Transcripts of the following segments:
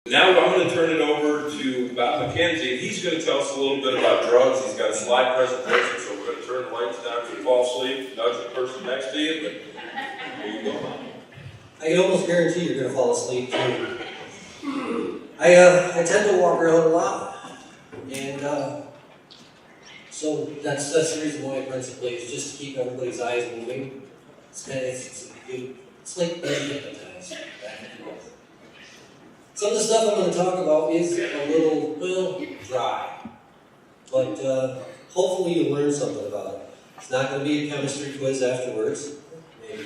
Now I'm going to turn it over to Bob McKenzie. He's going to tell us a little bit about drugs. He's got a slide presentation, so we're going to turn the lights down if you fall asleep. Nudge the person next to you, but here you go, Bob. I can almost guarantee you're going to fall asleep too. I tend to walk around a lot, and so that's the reason why principally is just to keep everybody's eyes moving. It's like being hypnotized back and forth. Some of the stuff I'm going to talk about is a little, well, dry, but hopefully you'll learn something about it. It's not going to be a chemistry quiz afterwards, maybe.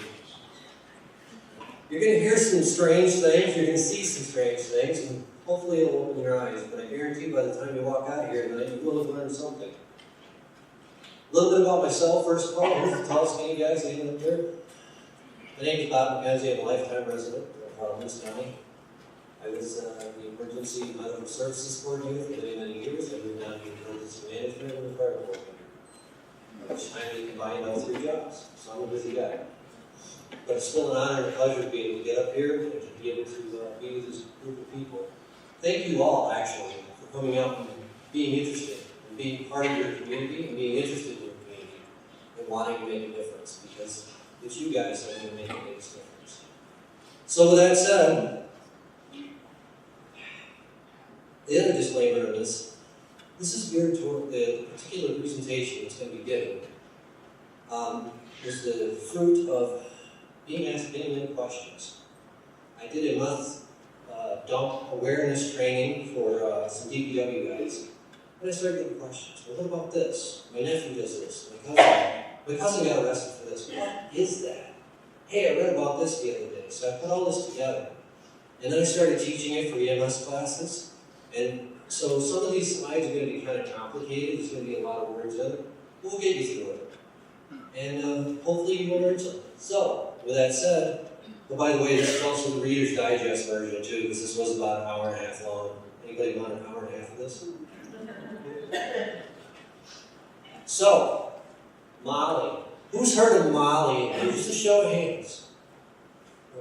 You're going to hear some strange things, you're going to see some strange things, and hopefully it'll open your eyes, but I guarantee by the time you walk out of here tonight, you will have learned something. A little bit about myself, first of all. Here's the tall, skinny guy standing up there. My name is Bob McKenzie. I'm a lifetime resident of Providence County. I was the Emergency Medical Services Coordinator for many years. I moved down to Emergency Management and the Fire Department, which timely combined all three jobs. So I'm a busy guy. But it's still an honor and a pleasure to be able to get up here and to be able to be with this group of people. Thank you all, actually, for coming out and being interested, and being part of your community, and being interested in your community, and wanting to make a difference, because it's you guys that are going to make the biggest difference. So with that said, the other disclaimer of this is geared toward the particular presentation that's going to be given. Is the fruit of being asked many questions. I did a month dump awareness training for some DPW guys, and I started getting questions. Well, what about this? My nephew does this. My cousin got arrested for this. What is that? Hey, I read about this the other day. So I put all this together. And then I started teaching it for EMS classes. And so some of these slides are going to be kind of complicated. There's going to be a lot of words in it. We'll get you through it. And hopefully you will learn something. So, with that said, oh, by the way, this is also the Reader's Digest version too, because this was about an hour and a half long. Anybody want an hour and a half of this? So, Molly. Who's heard of Molly? Just a show of hands.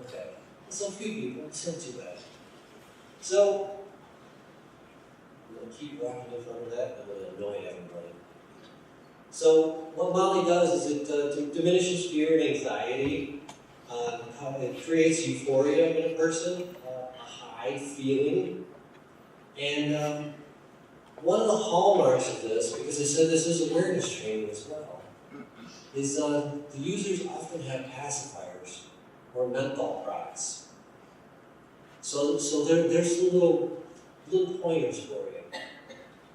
Okay. So few people, it's not too bad. So, I'm going to keep walking in front of that, I'm going to annoy everybody. So, what Molly does is it diminishes fear and anxiety. It creates euphoria in a person, a high feeling. And one of the hallmarks of this, because I said this is awareness training as well, is the users often have pacifiers or menthol products. So there's some little pointers for you.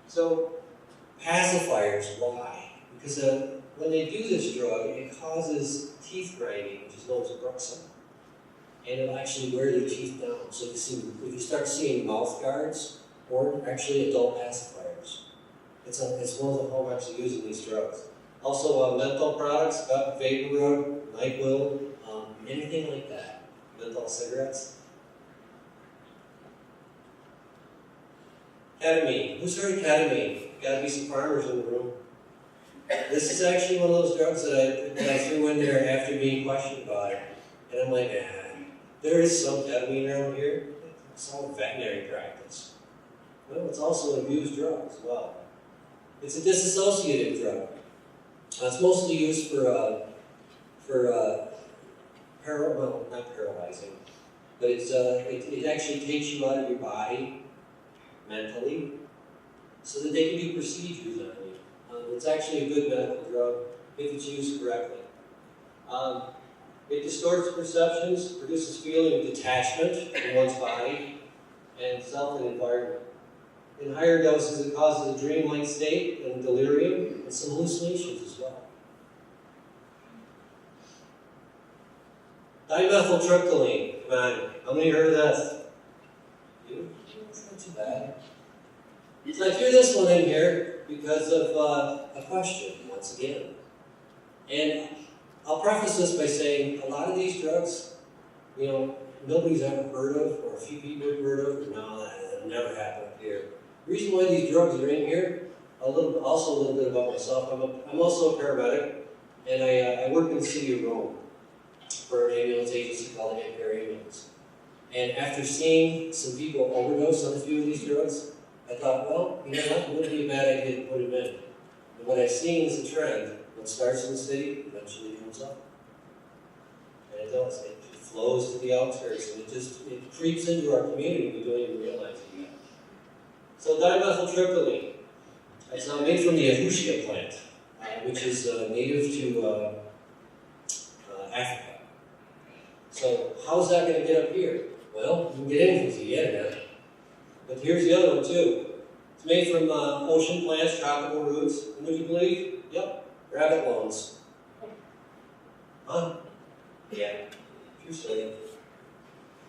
So pacifiers, why? Because when they do this drug, it causes teeth grinding, which is known as bruxism. And it'll actually wear their teeth down. So if you start seeing mouth guards, or actually adult pacifiers, it's one of the hallmarks of using these drugs. Also menthol products, vapor rub, NyQuil, anything like that. Menthol cigarettes. Ketamine. Who's heard of ketamine? Gotta be some farmers in the room. This is actually one of those drugs that I threw in there after being questioned about it. And I'm like, there is some ketamine around here. It's all veterinary practice. Well, it's also an abused drug as well. It's a disassociative drug. It's mostly used for not paralyzing, but it actually takes you out of your body mentally, so that they can do procedures on you. It's actually a good medical drug if it's used correctly. It distorts perceptions, produces feeling of detachment in one's body, and self and environment. In higher doses, it causes a dreamlike state and delirium, and some hallucinations as well. Dimethyltryptamine. Come on, how many heard of this? You? It's not too bad. So I threw this one in here because of a question, once again. And I'll preface this by saying a lot of these drugs, nobody's ever heard of, or a few people have heard of, or no, that'll never happen up here. The reason why these drugs are in here, also a little bit about myself. I'm also a paramedic, and I work in the city of Rome for an ambulance agency called Ampere Ambulance. And after seeing some people overdose on a few of these drugs, I thought, well, you know what, it wouldn't be a bad idea to put them in. And what I've seen is a trend. What starts in the city eventually comes up. And it does. It flows to the outskirts, and it creeps into our community. We don't even realize it yet. So dimethyltryptamine. It's now made from the ahusia plant, which is native to Africa. So how's that going to get up here? Well, you can get in with the internet. But here's the other one too. It's made from ocean plants, tropical roots, and would you believe? Yep, rabbit bones. Huh? Yeah, true story.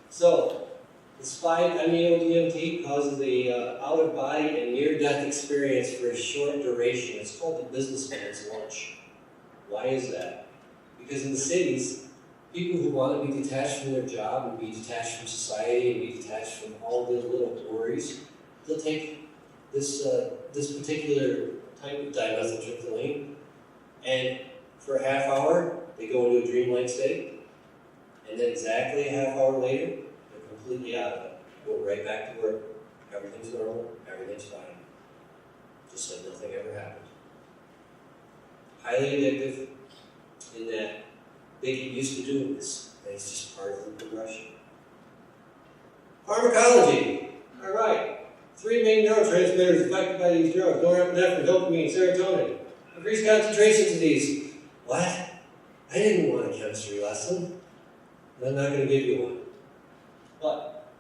So, the 5-MeO-DMT causes the out-of-body and near-death experience for a short duration. It's called the businessman's lunch. Why is that? Because in the cities, people who want to be detached from their job and be detached from society and be detached from all the little worries, they'll take this particular type of dimethyltryptamine, and for a half hour, they go into a dreamlike state, and then exactly a half hour later, they're completely out of it. Go right back to work. Everything's normal, everything's fine. Just like nothing ever happened. Highly addictive in that they get used to doing this, and it's just part of the progression. Pharmacology. All right. 3 main neurotransmitters affected by these drugs: norepinephrine, dopamine, serotonin. Increased concentrations of these. What? I didn't want a chemistry lesson, and I'm not going to give you one. But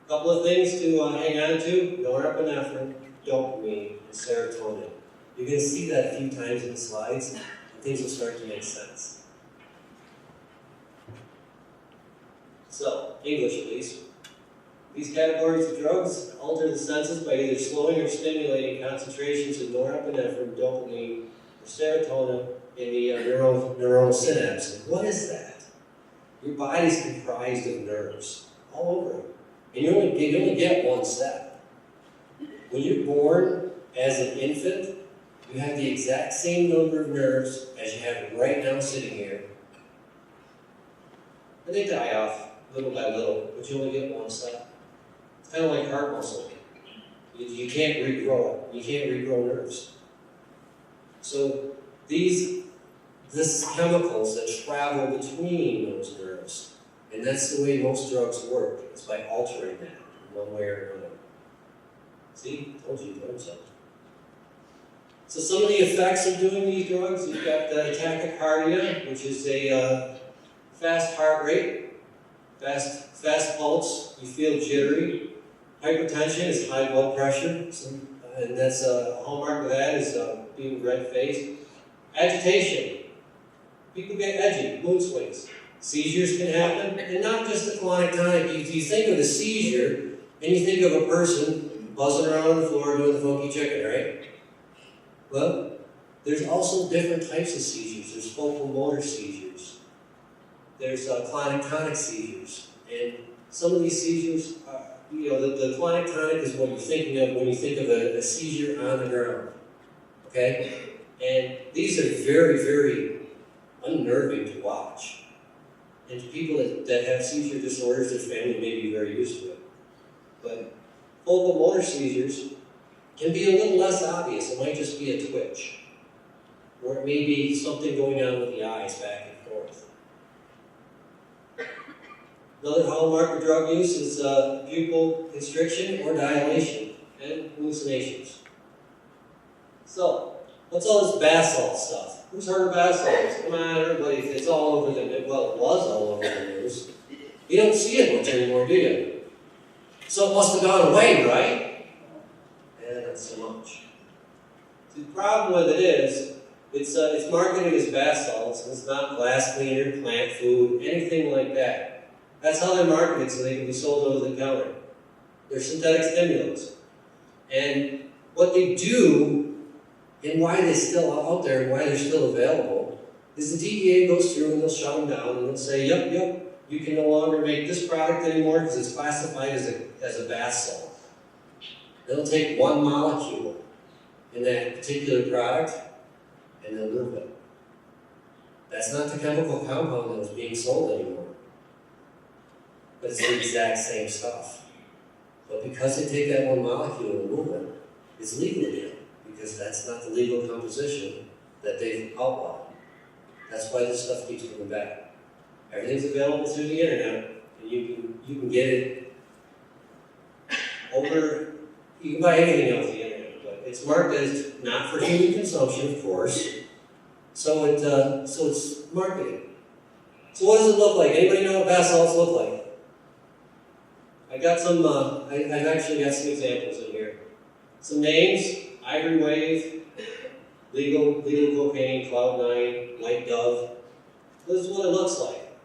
a couple of things to hang on to: norepinephrine, dopamine, and serotonin. You're going to see that a few times in the slides, and things will start to make sense. So, English please. These categories of drugs alter the senses by either slowing or stimulating concentrations of norepinephrine, dopamine, or serotonin in the neuronal synapse. And what is that? Your body's comprised of nerves all over it. And you only get one set. When you're born as an infant, you have the exact same number of nerves as you have right now sitting here. And they die off little by little, but you only get one set. It's kind of like heart muscle. You can't regrow it. You can't regrow nerves. So these chemicals that travel between those nerves, and that's the way most drugs work, is by altering that in one way or another. See? Told you, learned something. So some of the effects of doing these drugs, you've got the tachycardia, which is a fast heart rate, fast pulse, you feel jittery. Hypertension is high blood pressure, and that's a hallmark of that is being red-faced. Agitation. People get edgy, mood swings. Seizures can happen, and not just the clonic tonic. You think of a seizure, and you think of a person buzzing around on the floor doing the funky chicken, right? Well, there's also different types of seizures. There's focal motor seizures. There's clonic tonic seizures. And some of these seizures, the clonic tonic is what you're thinking of when you think of a seizure on the ground. Okay? And these are very, very unnerving to watch. And to people that have seizure disorders, their family may be very used to it. But focal motor seizures can be a little less obvious. It might just be a twitch. Or it may be something going on with the eyes back and forth. Another hallmark of drug use is pupil constriction or dilation and hallucinations. So, what's all this bath salt stuff? Who's heard of bath salts? Come on, everybody, it's all over the news. Well, it was all over the news. You don't see it much anymore, do you? So it must have gone away, right? Yeah, not so much. See, the problem with it is, it's marketed as bath salts, and it's not glass cleaner, plant food, anything like that. That's how they're marketed, so they can be sold over the counter. They're synthetic stimulants. And what they do, and why they're still out there, and why they're still available, is the DEA goes through and they'll shut them down, and they'll say, yep, you can no longer make this product anymore because it's classified as a bath salt. They'll take one molecule in that particular product, and they'll move it. That's not the chemical compound that was being sold anymore. but it's the exact same stuff. But because they take that one molecule and move it, it's legal again, because that's not the legal composition that they've outlawed. That's why this stuff keeps coming back. Everything's available through the internet, and you can get it over. You can buy anything off the internet, but it's marked as not for human consumption, of course. So it's marketed. So what does it look like? Anybody know what bath salts look like? I got some. I've actually got some examples in here. Some names: Ivory Wave, legal cocaine, Cloud9, White Dove. This is what it looks like.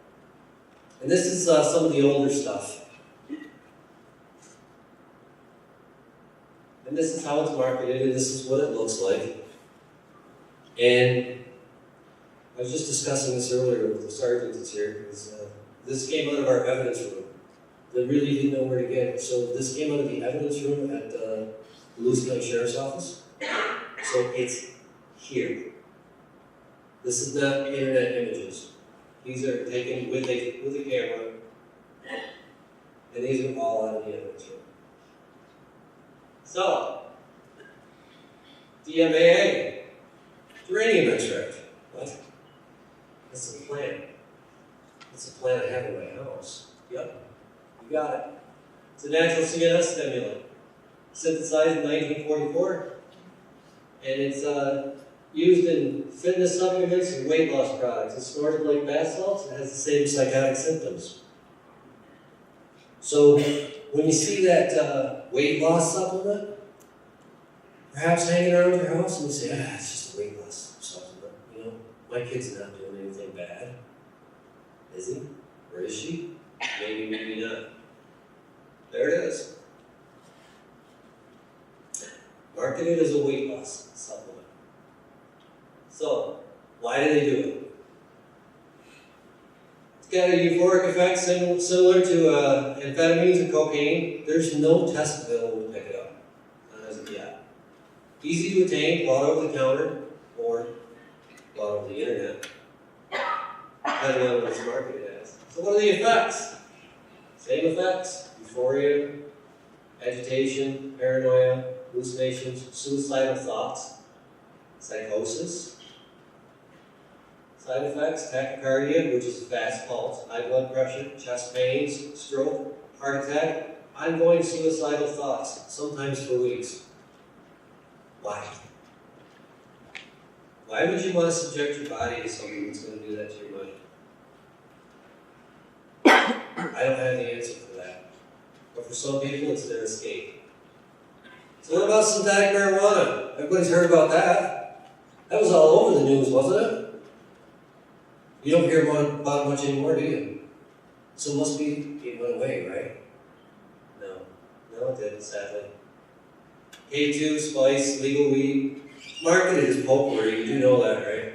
And this is some of the older stuff. And this is how it's marketed, and this is what it looks like. And I was just discussing this earlier with the sergeant that's here. This came out of our evidence room. They really didn't know where to get it. So this came out of the evidence room at the Lewis County Sheriff's Office. So it's here. This is not internet images. These are taken with a camera, and these are all out of the evidence room. So, DMAA, geranium extract. What? That's a plant. That's a plant I have in my house. Yep, you got it. It's a natural CNS stimulant, synthesized in 1944, and it's used in fitness supplements and weight loss products. It's snorted like bath salts. It has the same psychotic symptoms. So when you see that weight loss supplement, perhaps hanging around your house, and you say, it's just a weight loss supplement. You know, my kid's not doing anything bad. Is he? Or is she? Maybe, maybe not. There it is. Marketed as a weight loss supplement. So, why do they do it? It's got a euphoric effect similar to amphetamines and cocaine. There's no test available to pick it up, not as of yet. Easy to attain, bought over the counter, or bought over the internet, depending on what it's marketed as. So what are the effects? Same effects: euphoria, agitation, paranoia, hallucinations, suicidal thoughts, psychosis. Side effects: tachycardia, which is a fast pulse, high blood pressure, chest pains, stroke, heart attack, ongoing suicidal thoughts, sometimes for weeks. Why? Why would you want to subject your body to something that's going to do that to your mind? I don't have the answer for that. But for some people, it's their escape. So what about synthetic marijuana? Everybody's heard about that. That was all over the news, wasn't it? You don't hear about it much anymore, do you? So it must be, it went away, right? No, it didn't, sadly. K2, spice, legal weed, marketed as potpourri, you do know that, right?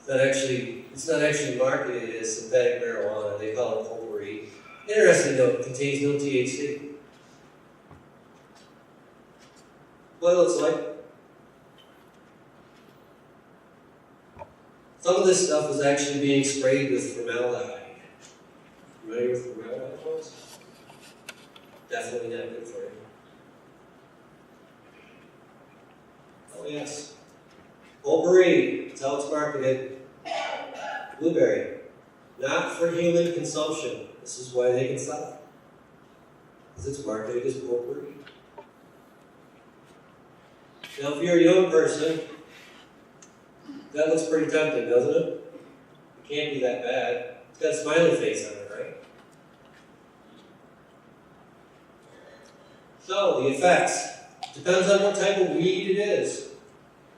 It's not actually marketed as synthetic marijuana, they call it potpourri. Interesting though, it contains no THC. What it looks like. Some of this stuff was actually being sprayed with formaldehyde. Familiar with formaldehyde was? Definitely not good for you. Oh yes. Potpourri, that's how it's marketed. Blueberry, not for human consumption. This is why they can sell it. Because it's marketed as potpourri. Now if you're a young person, that looks pretty tempting, doesn't it? It can't be that bad. It's got a smiley face on it, right? So, the effects. Depends on what type of weed it is.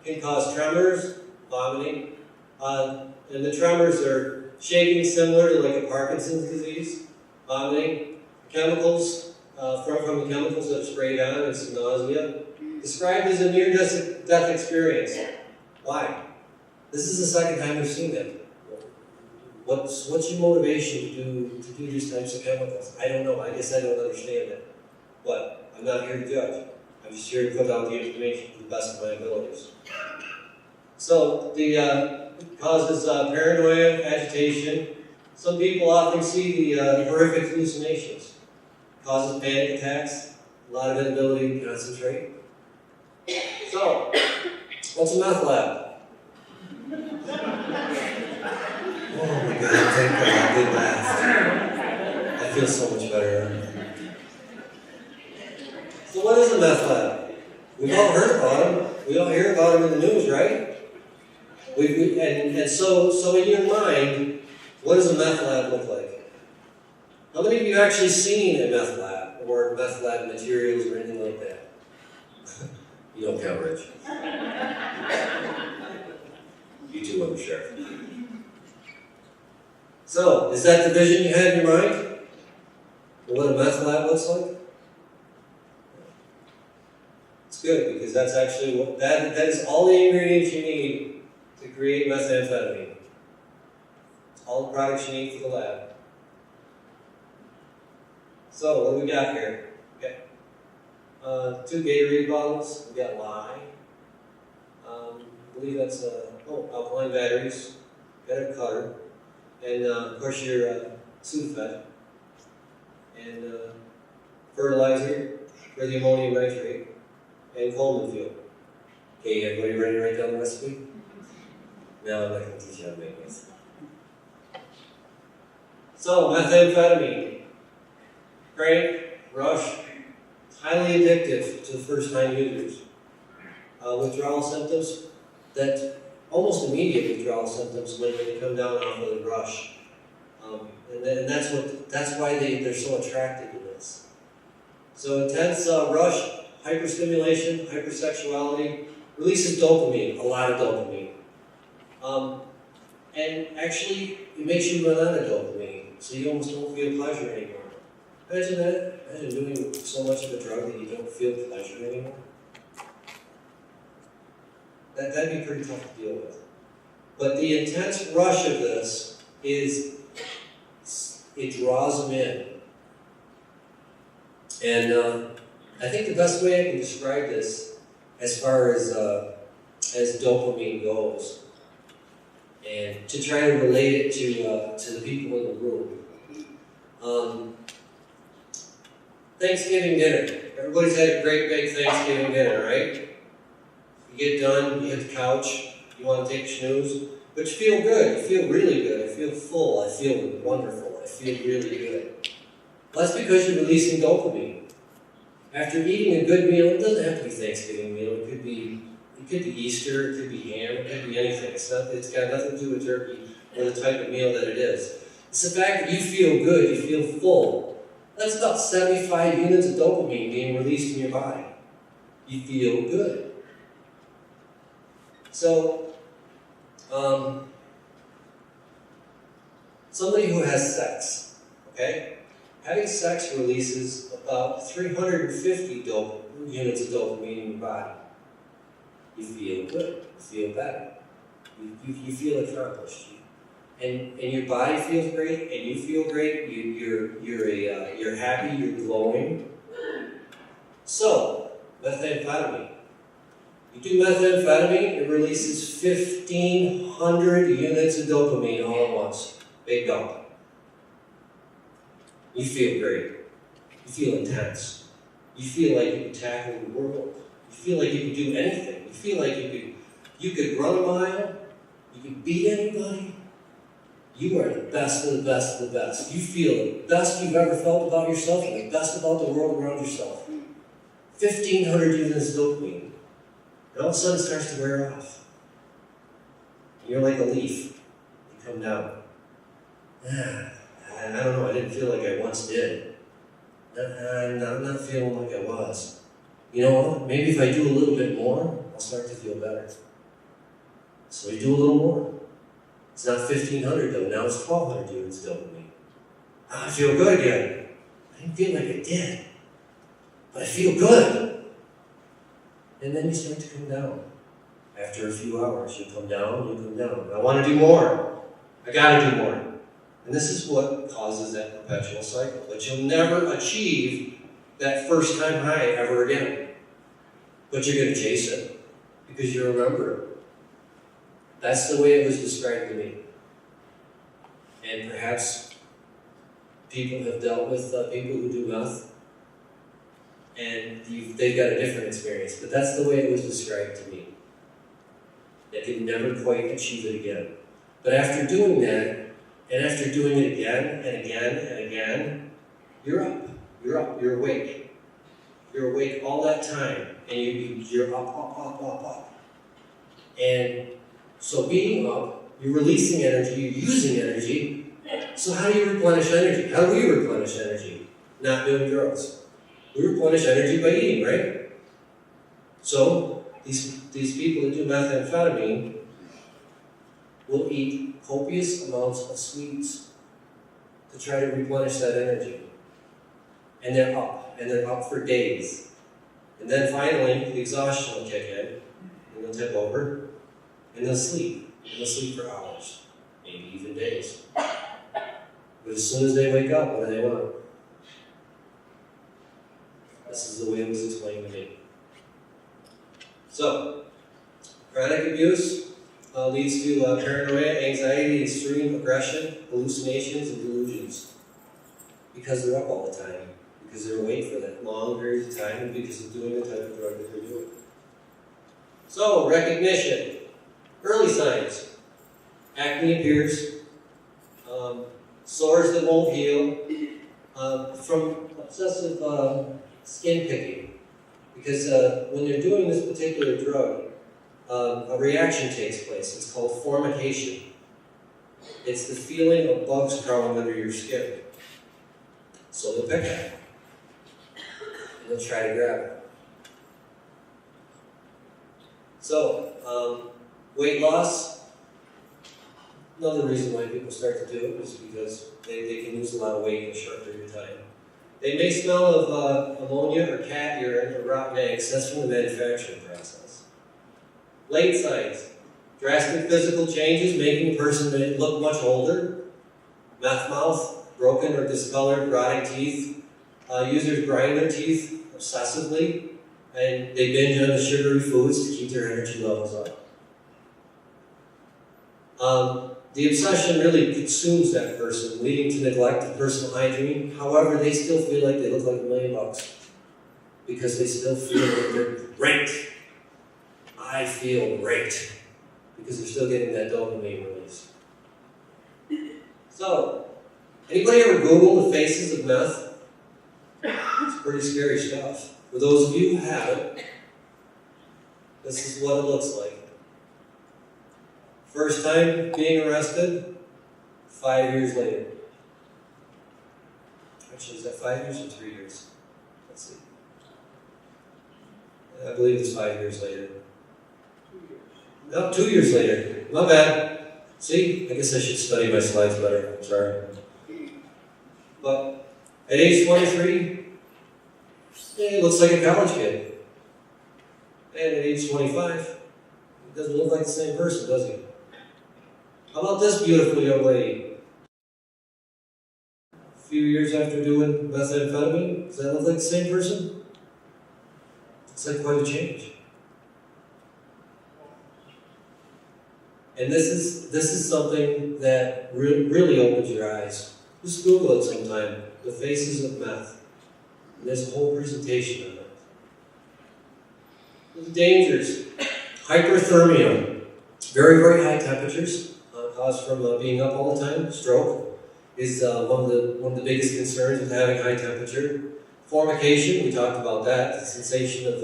It can cause tremors, vomiting, and the tremors are shaking similar to like a Parkinson's disease, vomiting, chemicals, from the chemicals that are sprayed on, and some nausea. Described as a near-death experience. Why? This is the second time we've seen it. What's your motivation to do these types of chemicals? I don't know. I guess I don't understand it. But I'm not here to judge. I'm just here to put out the information to the best of my abilities. So the causes paranoia, agitation, Some people often see the horrific hallucinations. Causes panic attacks, a lot of inability to concentrate. So, what's a meth lab? Oh my God, thank God, good laugh. I feel so much better. So what is a meth lab? We've all heard about them. We all hear about them in the news, right? So in your mind, what does a meth lab look like? How many of you have actually seen a meth lab or meth lab materials or anything like that? You don't count, Rich. You too, I'm sure. So, is that the vision you had in your mind? Of what a meth lab looks like? It's good, because that's actually what that is all the ingredients you need to create methamphetamine. It's all the products you need for the lab. So, what do we got here? Okay. 2 Gatorade bottles. We got lye. I believe that's alkaline batteries. Got a cutter. And of course your Sudafed. And fertilizer for the ammonium nitrate. And Coleman fuel. Okay, everybody ready to write down the recipe? No, I'm not going to teach you how to make this. So, methamphetamine. Crank, rush, highly addictive to the first-time users. Withdrawal symptoms, that almost immediate withdrawal symptoms when they come down off of the rush. And that's why they're so attracted to this. So intense rush, hyperstimulation, hypersexuality, releases dopamine, a lot of dopamine. And actually, it makes you run out of dopamine, so you almost don't feel pleasure anymore. Imagine that. Imagine doing so much of a drug that you don't feel pleasure anymore. That'd be pretty tough to deal with. But the intense rush of this is, it draws them in. And I think the best way I can describe this, as far as dopamine goes, and to try to relate it to the people in the room. Thanksgiving dinner. Everybody's had a great big Thanksgiving dinner, right? You get done, you hit the couch, you want to take a snooze, but you feel good, you feel really good, I feel full, I feel wonderful, I feel really good. Well, that's because you're releasing dopamine. After eating a good meal, it doesn't have to be Thanksgiving meal, it could be Easter, it could be ham, it could be anything. It's got nothing to do with turkey or the type of meal that it is. It's the fact that you feel good, you feel full. That's about 75 units of dopamine being released in your body. You feel good. So, somebody who has sex, okay? Having sex releases about 350 units of dopamine in your body. You feel good, you feel better, you feel accomplished. And your body feels great, and you feel great. You're happy. You're glowing. So, methamphetamine. You do methamphetamine, it releases 1,500 units of dopamine all at once. Big dump. You feel great. You feel intense. You feel like you can tackle the world. You feel like you can do anything. You feel like you could run a mile. You can beat anybody. You are the best of the best of the best. You feel the best you've ever felt about yourself and the best about the world around yourself. 1,500 units of dopamine. And all of a sudden it starts to wear off. You're like a leaf. You come down. I don't know, I didn't feel like I once did. I'm not feeling like I was. You know what? Maybe if I do a little bit more, I'll start to feel better. So you do a little more. It's not 1,500 though, now it's 1,200 units of dopamine. I feel good again. I didn't feel like I did, but I feel good. And then you start to come down. After a few hours, you come down. I want to do more. I gotta do more. And this is what causes that perpetual cycle. But you'll never achieve that first time high ever again. But you're gonna chase it, because you remember it. That's the way it was described to me. and perhaps people have dealt with people who do meth, and they've got a different experience. But that's the way it was described to me. They could never quite achieve it again. But after doing that, and after doing it again and again and again, you're up. You're up. You're awake. You're awake all that time, and you're up. And so being up, you're releasing energy, you're using energy. So how do you replenish energy? How do we replenish energy? Not doing drugs. We replenish energy by eating, right? So these people that do methamphetamine will eat copious amounts of sweets to try to replenish that energy. And they're up for days. And then finally, the exhaustion will kick in, and they'll tip over, and they'll sleep. And they'll sleep for hours, maybe even days. But as soon as they wake up, what do they want? This is the way it was explained to me. So, chronic abuse leads to paranoia, anxiety, extreme aggression, hallucinations, and delusions. Because they're up all the time. Because they're awake for that long period of time, and because of doing the type of drug that they're doing. So, recognition. Early signs. Acne appears. Sores that won't heal. From obsessive skin picking. Because when they're doing this particular drug, a reaction takes place. It's called formication. It's the feeling of bugs crawling under your skin. So they'll pick at it. And they'll try to grab it. So, weight loss. Another reason why people start to do it is because they can lose a lot of weight in a short period of time. They may smell of ammonia or cat urine or rotten eggs. That's from the manufacturing process. Late signs. Drastic physical changes, making a person look much older. Meth mouth, broken or discolored, rotting teeth. Users grind their teeth obsessively, and they binge on the sugary foods to keep their energy levels up. The obsession really consumes that person, leading to neglect of personal hygiene. However, they still feel like they look like $1 million because they still feel like they're great. I feel great because they're still getting that dopamine release. So, anybody ever Google the faces of meth? It's pretty scary stuff. For those of you who haven't, this is what it looks like. First time being arrested, 5 years later. Actually, is that 5 years or 3 years? Let's see. I believe it's 5 years later. 2 years. No, 2 years later. My bad. See, I guess I should study my slides better. I'm sorry. But at age 23, he looks like a college kid. And at age 25, he doesn't look like the same person, does he? How about this beautiful young lady? A few years after doing methamphetamine, does that look like the same person? It's like quite a change. And this is something that really opens your eyes. Just Google it sometime. The faces of meth. And there's a whole presentation on it. The dangers. Hyperthermia. Very, very high temperatures. Caused from being up all the time. Stroke is one of the biggest concerns with having high temperature. Formication, we talked about that. The sensation of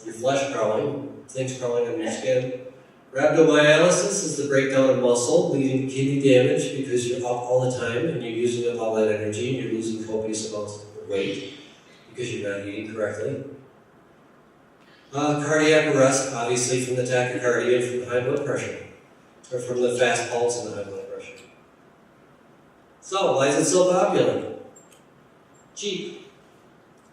your flesh crawling, things crawling on your skin. Rhabdomyolysis is the breakdown of muscle, leading to kidney damage because you're up all the time and you're using up all that energy and you're losing copious amounts of weight because you're not eating correctly. Cardiac arrest, obviously from the tachycardia and from the high blood pressure, or from the fast pulse and the high blood pressure. So, why is it so popular? Cheap.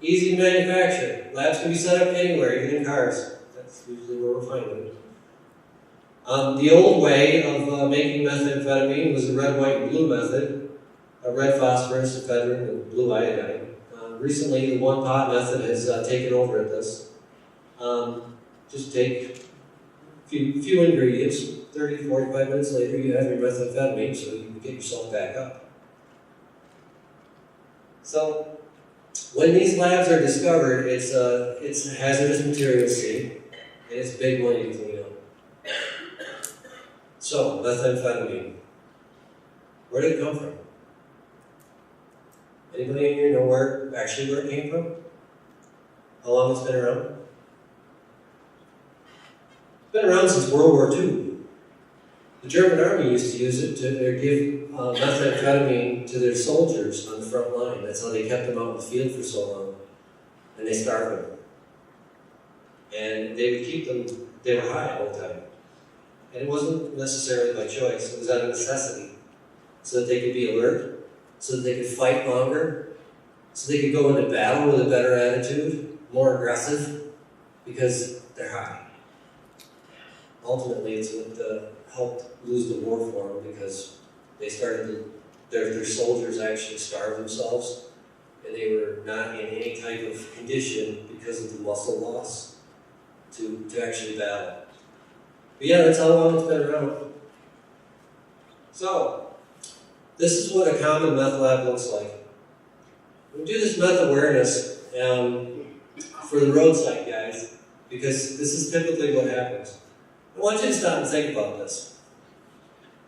Easy to manufacture. Labs can be set up anywhere, even in cars. That's usually where we're finding it. The old way of making methamphetamine was the red, white, and blue method. Red phosphorus, ephedrine, and blue iodine. Recently, the one-pot method has taken over at this. Just take a few ingredients, 30, 45 minutes later, you have your methamphetamine, so you can get yourself back up. So, when these labs are discovered, it's a hazardous material scene, and it's big money to clean up. So, methamphetamine. Where did it come from? Anybody in here know where it came from? How long it's been around? It's been around since World War II. The German army used to use it to give methamphetamine to their soldiers on the front line. That's how they kept them out in the field for so long. And they starved them. And they would keep them, they were high all the time. And it wasn't necessarily by choice, it was out of necessity. So that they could be alert, so that they could fight longer, so they could go into battle with a better attitude, more aggressive, because they're high. Ultimately, it's what helped lose the war for them, because they started to, their soldiers actually starved themselves, and they were not in any type of condition because of the muscle loss to actually battle. But yeah, that's how long it's been around. So, this is what a common meth lab looks like. We do this meth awareness for the roadside guys, because this is typically what happens. I want you to stop and think about this.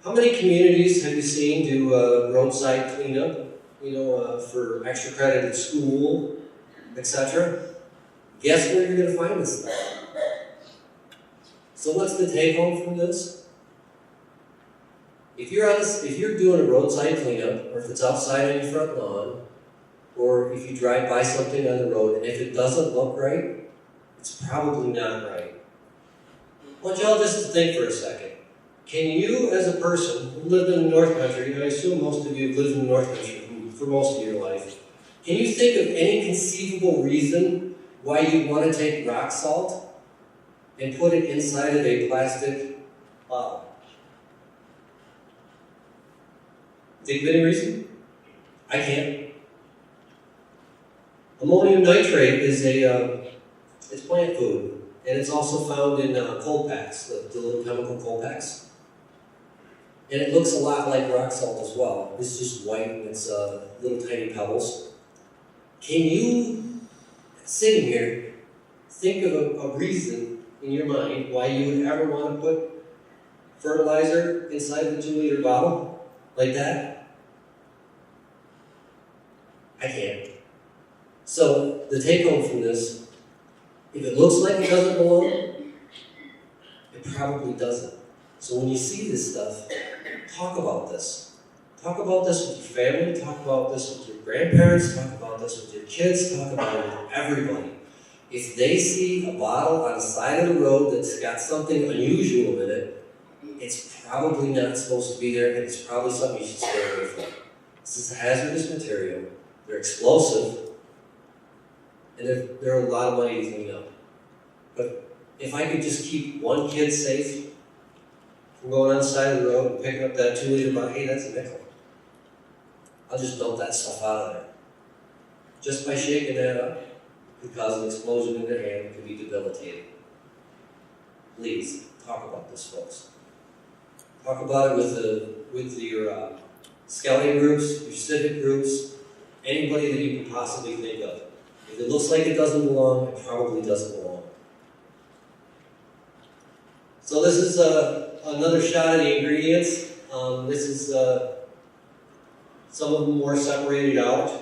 How many communities have you seen do roadside cleanup, for extra credit at school, etc.? Guess where you're going to find this stuff? So what's the take home from this? If you're doing a roadside cleanup, or if it's outside on your front lawn, or if you drive by something on the road, and if it doesn't look right, it's probably not right. I want y'all just to think for a second. Can you, as a person who lived in the North Country, and I assume most of you have lived in the North Country for most of your life, can you think of any conceivable reason why you'd want to take rock salt and put it inside of a plastic bottle? Think of any reason? I can't. Ammonium nitrate is it's plant food, and it's also found in coal packs, the little chemical coal packs. And it looks a lot like rock salt as well. It's just white and it's little tiny pebbles. Can you, sitting here, think of a reason in your mind why you would ever want to put fertilizer inside the 2-liter bottle like that? I can't. So the take home from this, if it looks like it doesn't belong, it probably doesn't. So when you see this stuff, talk about this. Talk about this with your family, talk about this with your grandparents, talk about this with your kids, talk about it with everybody. If they see a bottle on the side of the road that's got something unusual in it, it's probably not supposed to be there, and it's probably something you should stay away from. This is a hazardous material. They're explosive, and they're a lot of money to clean up. But if I could just keep one kid safe from going on the side of the road and picking up that 2-liter bottle, hey, that's a nickel. I'll just dump that stuff out of there. Just by shaking that up, it could cause an explosion in their hand, it could be debilitating. Please, talk about this, folks. Talk about it with your scouting groups, your civic groups, anybody that you can possibly think of. If it looks like it doesn't belong, it probably doesn't belong. So this is another shot of the ingredients. This is some of them more separated out.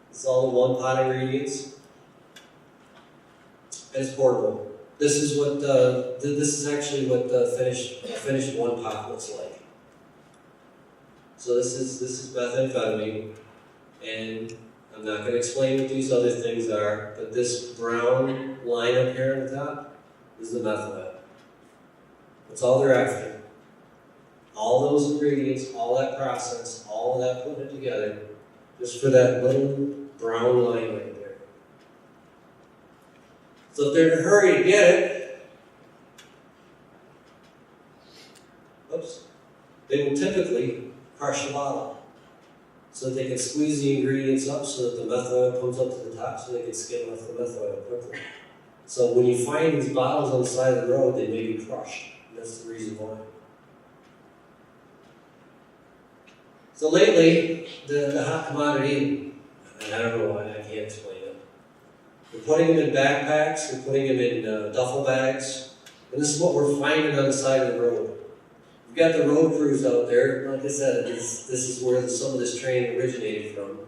It's all the one pot ingredients. And it's portable. This is what this is actually what finished one pot looks like. So this is methamphetamine, and I'm not going to explain what these other things are, but this brown line up here on the top is the meth lab. That's all they're after. All those ingredients, all that process, all of that putting it together, just for that little brown line right there. So if they're in a hurry to get it, they will typically crush the bottle so that they can squeeze the ingredients up so that the meth oil comes up to the top so they can skim off the meth oil quickly. So when you find these bottles on the side of the road, they may be crushed. And that's the reason why. So lately, the hot commodity, and I don't know why, I can't explain it. We're putting them in backpacks, we're putting them in duffel bags, and this is what we're finding on the side of the road. We've got the road crews out there. Like I said, this is where some of this training originated from,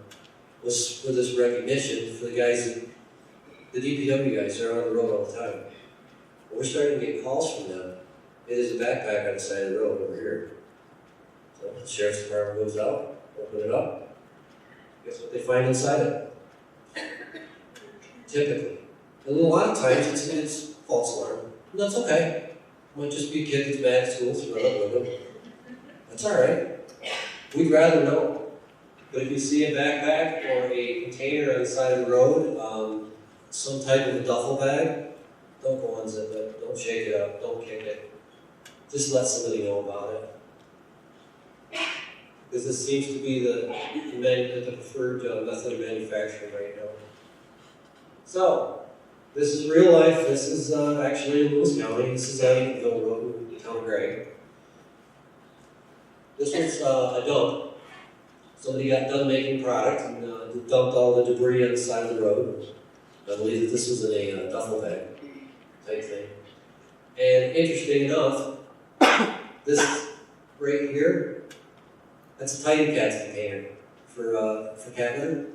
was for this recognition for the guys, the DPW guys that are on the road all the time. But we're starting to get calls from them. It is a backpack on the side of the road over here. So the sheriff's department goes out, open it up. Guess what they find inside it? Typically. And a lot of times it's false alarm. And that's okay. It might just be a kid that's bad at school, throw it with them. That's alright. We'd rather know. But if you see a backpack or a container on the side of the road, some type of a duffel bag, don't go unzip it, don't shake it up, don't kick it. Just let somebody know about it. Because this seems to be the preferred method of manufacturing right now. So, this is real life. This is actually in Lewis County. This is on Eatonville Road in the town of Gray. This was a dump. Somebody got done making product and dumped all the debris on the side of the road. I believe that this was in a duffel bag type thing. And interesting enough, this right here, that's a Tidy Cats container for cat litter.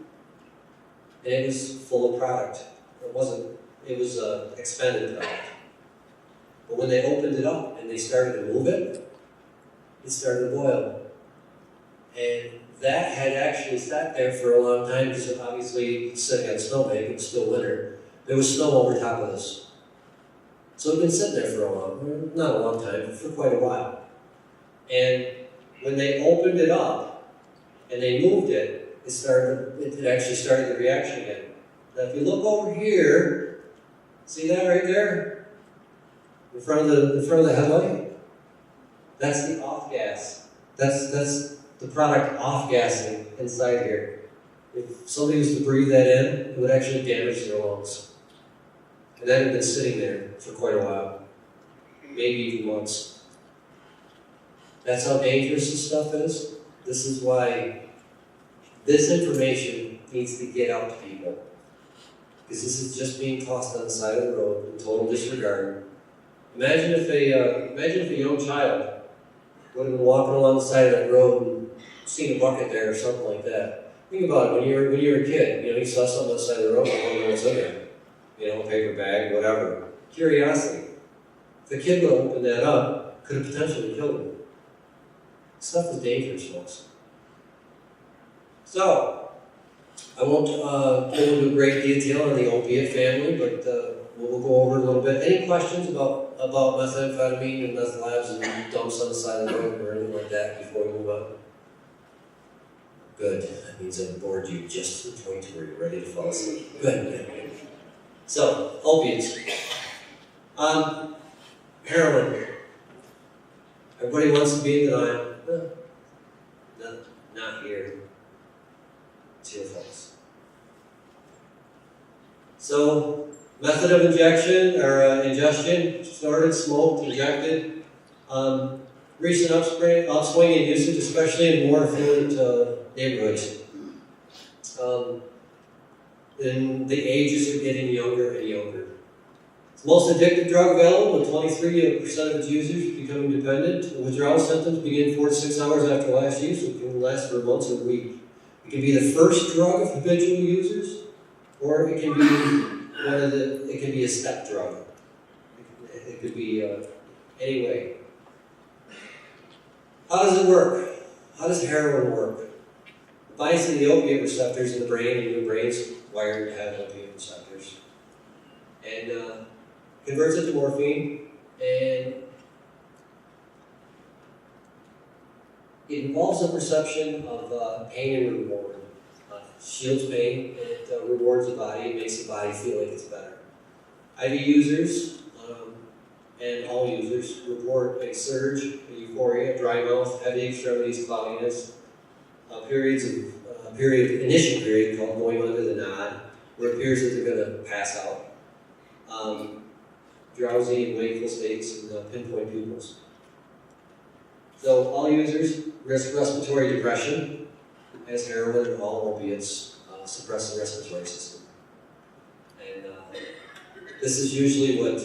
And it was full of product. It was expended product. But when they opened it up and they started to move it, it started to boil. And that had actually sat there for a long time because obviously it's sitting on a snowbank, it was still winter. There was snow over top of this. So it had been sitting there for not a long time, but for quite a while. And when they opened it up and they moved it, it actually started the reaction again. Now if you look over here, see that right there? In front of the headlight? That's the off gas. That's the product off-gassing inside here. If somebody was to breathe that in, it would actually damage their lungs. And that had been sitting there for quite a while, maybe even months. That's how dangerous this stuff is. This is why this information needs to get out to people. Because this is just being tossed on the side of the road in total disregard. Imagine if a young child would have been walking along the side of that road and seen a bucket there or something like that. Think about it, when you were a kid, you saw something on the side of the road, you don't know what's in there. A paper bag, whatever. Curiosity. If the kid would have opened that up, could have potentially killed him. Stuff is dangerous, folks. So, I won't go into great detail on the opiate family, but we'll go over a little bit. Any questions about methamphetamine and meth labs and dumps on the side of the road or anything like that before we move on? Good. That means I've bored you just to the point where you're ready to fall asleep. Good. So, opiates. Heroin. Everybody wants to be in denial. Not here. It's here, folks. So, method of injection or ingestion: snorted, smoked, injected. Recent upswing in usage, especially in more affluent neighborhoods. And the ages are getting younger and younger. It's the most addictive drug available, with 23% of its users becoming dependent. The withdrawal symptoms begin 4 to 6 hours after last use, and can last for months or weeks. It can be the first drug of habitual users, or it can be it can be a step drug. It could be any way. How does it work? How does heroin work? It binds to the opiate receptors in the brain, and your brain's wired to have opiate receptors. And converts it to morphine, and it involves a perception of pain and reward. Shields pain, it rewards the body, it makes the body feel like it's better. IV users and all users report a surge, a euphoria, dry mouth, heavy extremities, cloudiness, initial period called going under the nod, where it appears that they're going to pass out. drowsy and wakeful states, and pinpoint pupils. So all users risk respiratory depression, as heroin and all opiates suppress the respiratory system. And this is usually what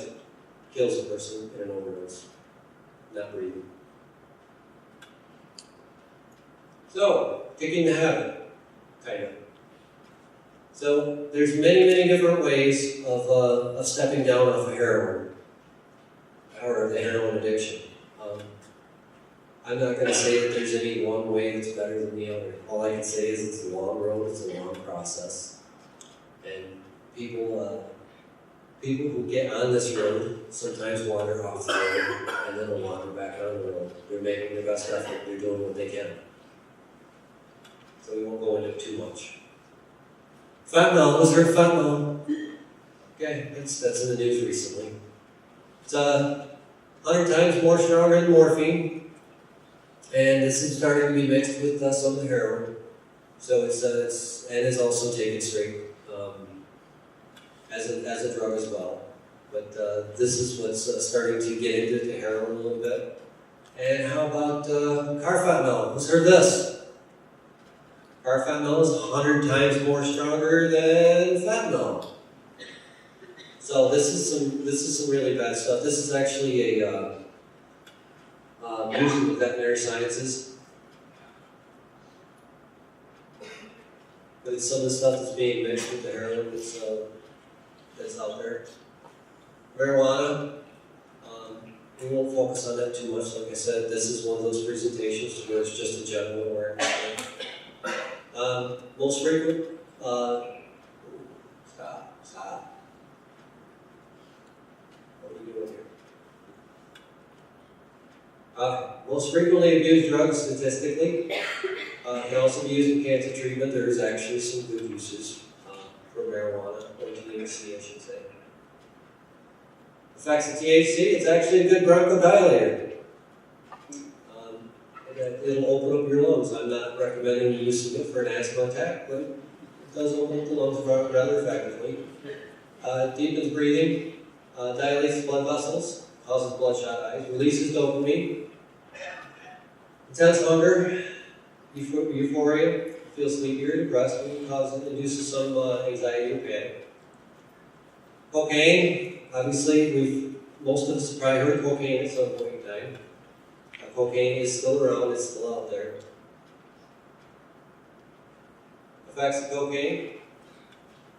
kills a person in an overdose, not breathing. So, kicking the habit, kind of. So, there's many different ways of stepping down off of heroin, or the heroin addiction. I'm not going to say that there's any one way that's better than the other. All I can say is it's a long road, it's a long process. And people who get on this road sometimes wander off the road and then will wander back on the road. They're making their best effort, they're doing what they can. So we won't go into it too much. Fentanyl, was there fentanyl? Okay, that's in the news recently. It's 100 times more stronger than morphine. And this is starting to be mixed with some of the heroin, so it's also taken straight as a drug as well. But this is what's starting to get into the heroin a little bit. And how about carfentanil? Who's heard this? Carfentanil is 100 times more stronger than fentanyl. So this is some really bad stuff. This is actually a used in the veterinary sciences. But it's some of the stuff that's being mixed with the heroin that's out there. Marijuana, we won't focus on that too much. Like I said, this is one of those presentations where it's just a general awareness thing. Most frequent, stop. What are you doing here? Most frequently abused drugs statistically can also be used in cancer treatment. There is actually some good uses for marijuana, or THC I should say. Effects of THC, it's actually a good bronchodilator. It'll open up your lungs. I'm not recommending the use of it for an asthma attack, but it does open up the lungs rather effectively. Deepens breathing, dilates blood vessels, causes bloodshot eyes, releases dopamine, intense hunger, euphoria, feel sleepy or depressed, and induces some anxiety or panic. Cocaine, obviously, most of us have probably heard of cocaine at some point in time. Cocaine is still around, it's still out there. Effects of cocaine,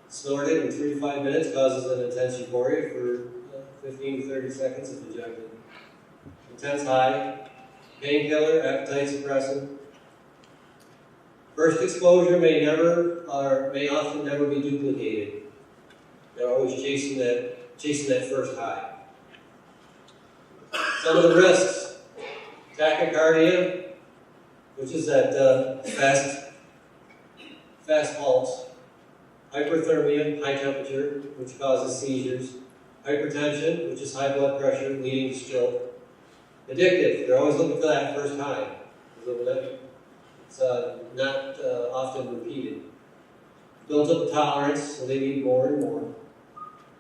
snorted in 3 to 5 minutes causes an intense euphoria for 15 to 30 seconds if injected. Intense high, painkiller, appetite suppressant. First exposure may often never be duplicated. They're always chasing that first high. Some of the risks: tachycardia, which is that fast pulse. Hyperthermia, high temperature, which causes seizures. Hypertension, which is high blood pressure leading to stroke. Addictive, they're always looking for that first high. It's not often repeated. Builds up tolerance, so they need more and more.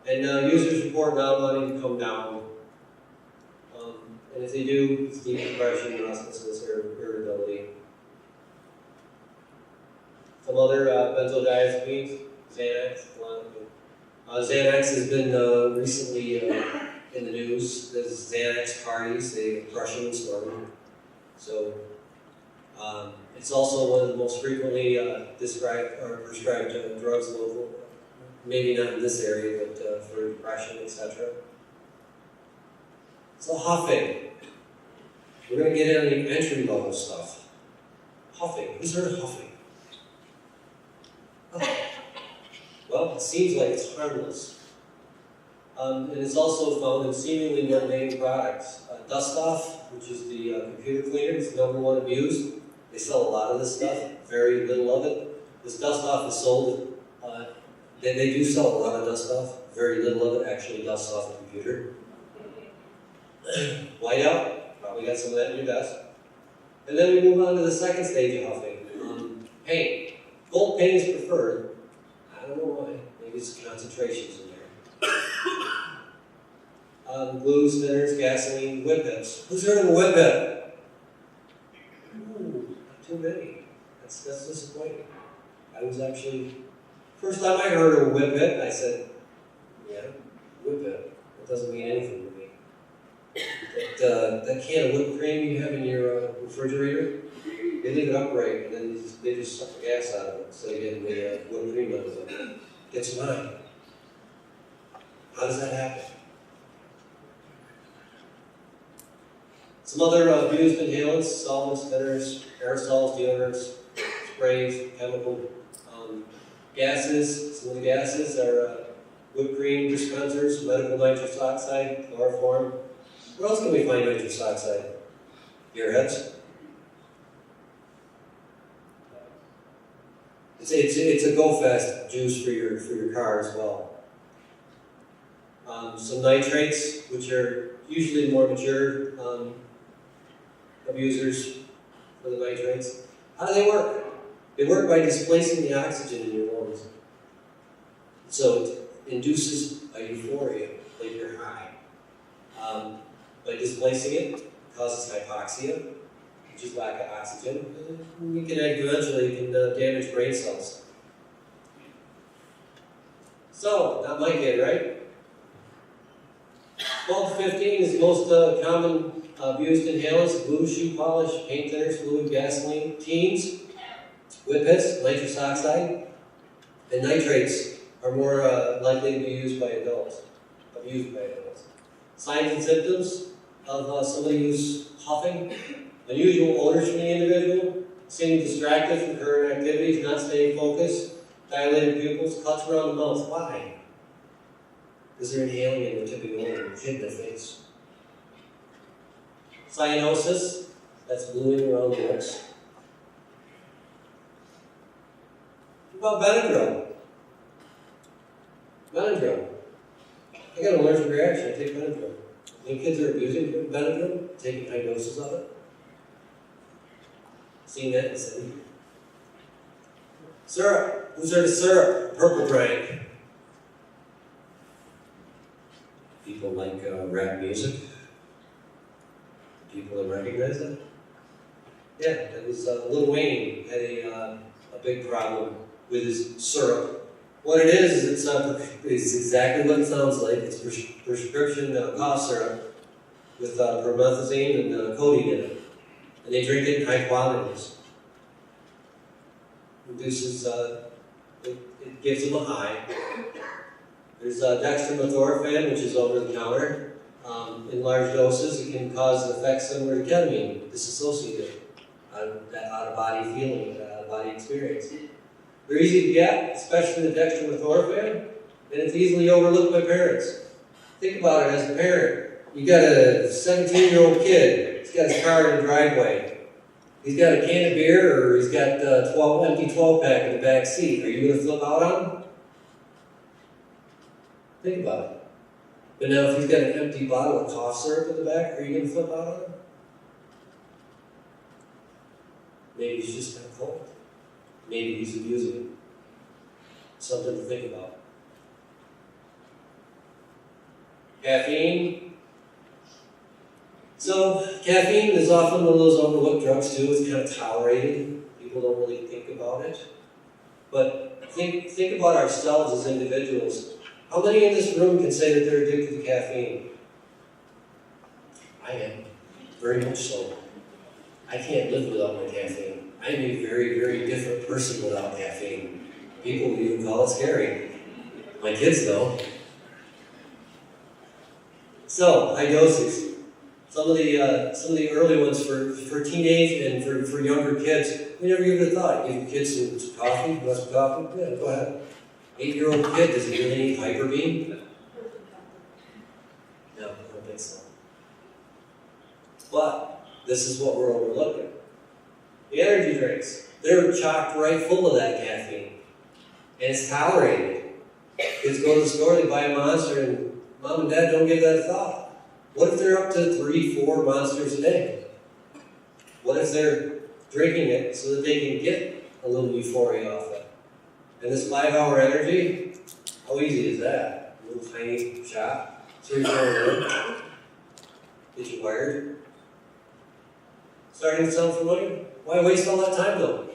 And users report not wanting to come down. And if they do, it's deep depression, restlessness, irritability. Some other benzodiazepines, Xanax, Xanax has been recently in the news. There's Xanax parties, they crush them and snort them. So it's also one of the most frequently prescribed drugs local, maybe not in this area, but for depression, etc. So huffing. We're going to get into the entry level stuff. Huffing. Who's heard of huffing? Oh. Well, it seems like it's harmless. And it's also found in seemingly mundane products. Dust Off, which is the computer cleaner, is the #1 abused. They sell a lot of this stuff, very little of it. This Dust Off is sold, they do sell a lot of Dust Off, very little of it actually dusts off the computer. Whiteout, probably got some of that in your desk. And then we move on to the second stage of huffing, paint. Cold paint is preferred. I don't know why, maybe it's concentrations in there. glue, spinners, gasoline, whip hits. Who's heard of a whip hit? Ooh, not too many. That's disappointing. I was actually, first time I heard of a whip hit, I said, yeah, whip hit. It doesn't mean anything to me. That can of whipped cream you have in your refrigerator, they leave it upright and then they just suck the gas out of it instead of getting the whipped cream out of it. Gets mine. How does that happen? Some other abused inhalants, solvents, thinners, aerosols, deodorants, sprays, chemical gases. Some of the gases are whipped cream dispensers, medical nitrous oxide, chloroform. Where else can we find nitrous oxide? Gearheads. It's a go-fast juice for your car as well. Some nitrates, which are usually more mature abusers for the nitrates. How do they work? They work by displacing the oxygen in your lungs. So it induces a euphoria, like you're high. By displacing it, it causes hypoxia, which is lack of oxygen. And you can eventually damage brain cells. So, not my kid, right? 12 to 15 is the most common abused inhalants: glue, shoe polish, paint thinners, fluid, gasoline. Teens, whip hits, nitrous oxide, and nitrates are more likely to be used by adults, abused by adults. Signs and symptoms of somebody who's huffing: unusual odors from the individual, seeming distracted from current activities, not staying focused, dilated pupils, cuts around the mouth. Why? Because they're inhaling and they're tipping over and hitting their face. Cyanosis, that's bluing around the lips. What about Benadryl? Benadryl. I got an allergic reaction, I take Benadryl. When kids are abusing Benadryl, taking high doses of it. Seen that in the city. Syrup. Who's heard of syrup? Purple drank. People like rap music. People that recognize it. Yeah, it was Lil Wayne had a big problem with his syrup. What it is it's exactly what it sounds like. It's prescription cough syrup with promethazine and codeine in it. And they drink it in high quantities. Induces, it gives them a high. There's dextromethorphan, which is over the counter. In large doses, it can cause effects similar to ketamine, disassociative, that out-of-body feeling, that out-of-body experience. They're easy to get, especially the dextromethorphan, and it's easily overlooked by parents. Think about it as a parent. You got a 17-year-old kid, he's got his car in the driveway. He's got a can of beer, or he's got a empty 12-pack in the back seat. Are you going to flip out on him? Think about it. But now if he's got an empty bottle of cough syrup in the back, are you going to flip out on him? Maybe he's just kind of cold. Maybe he's abusing it. Something to think about. Caffeine. So, caffeine is often one of those overlooked drugs too. It's kind of tolerated. People don't really think about it. But think about ourselves as individuals. How many in this room can say that they're addicted to caffeine? I am. Very much so. I can't live without my caffeine. I'm a very, very different person without caffeine. People would even call it scary. My kids know. So, high doses. Some of the early ones for teenage and for younger kids, we never even thought. Give kids some coffee, you want some coffee? Yeah, go ahead. 8-year-old kid, does he really need Hyper Beam? No, I don't think so. But this is what we're overlooking. The energy drinks, they're chocked right full of that caffeine. And it's tolerated. Kids go to the store, they buy a Monster, and mom and dad don't give that a thought. What if they're up to 3-4 Monsters a day? What if they're drinking it so that they can get a little euphoria off it? And this 5-hour energy, how easy is that? A little tiny shot. So you're going in. Get you wired. Starting to sound familiar? Why waste all that time though?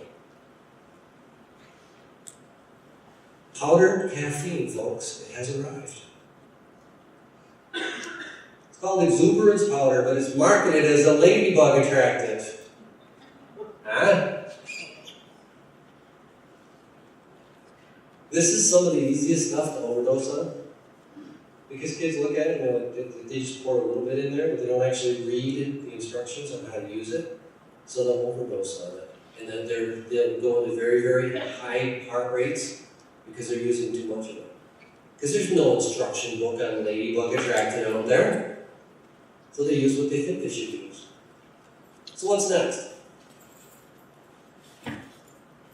Powdered caffeine, folks, it has arrived. It's called exuberance powder, but it's marketed as a ladybug attractant. Huh? This is some of the easiest stuff to overdose on. Because kids look at it and they're like, they just pour a little bit in there, but they don't actually read the instructions on how to use it. So they'll overdose on it. And then they'll go into very, very high heart rates because they're using too much of it. Because there's no instruction book on ladybug attractant out there. So they use what they think they should use. So what's next?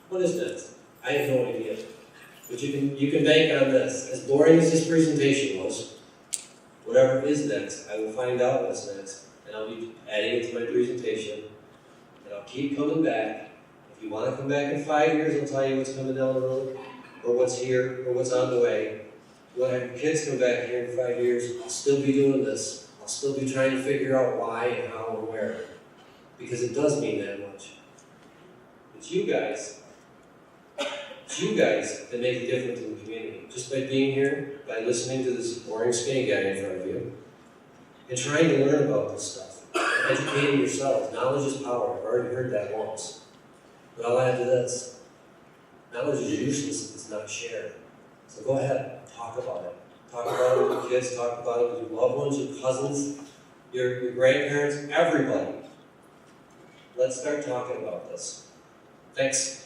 What is next? I have no idea. But you can bank on this. As boring as this presentation was, whatever is next, I will find out what's next. And I'll be adding it to my presentation. And I'll keep coming back. If you want to come back in 5 years, I'll tell you what's coming down the road, or what's here, or what's on the way. When I have kids come back here in 5 years, I'll still be doing this. I'll still be trying to figure out why and how and where. Because it does mean that much. It's you guys. It's you guys that make a difference in the community. Just by being here, by listening to this boring skinny guy in front of you, and trying to learn about this stuff. Educating yourselves. Knowledge is power. I've already heard that once. But I'll add to this. Knowledge is useless if it's not shared. So go ahead, talk about it. Talk about it with your kids, talk about it with your loved ones, your cousins, your grandparents, everybody. Let's start talking about this. Thanks.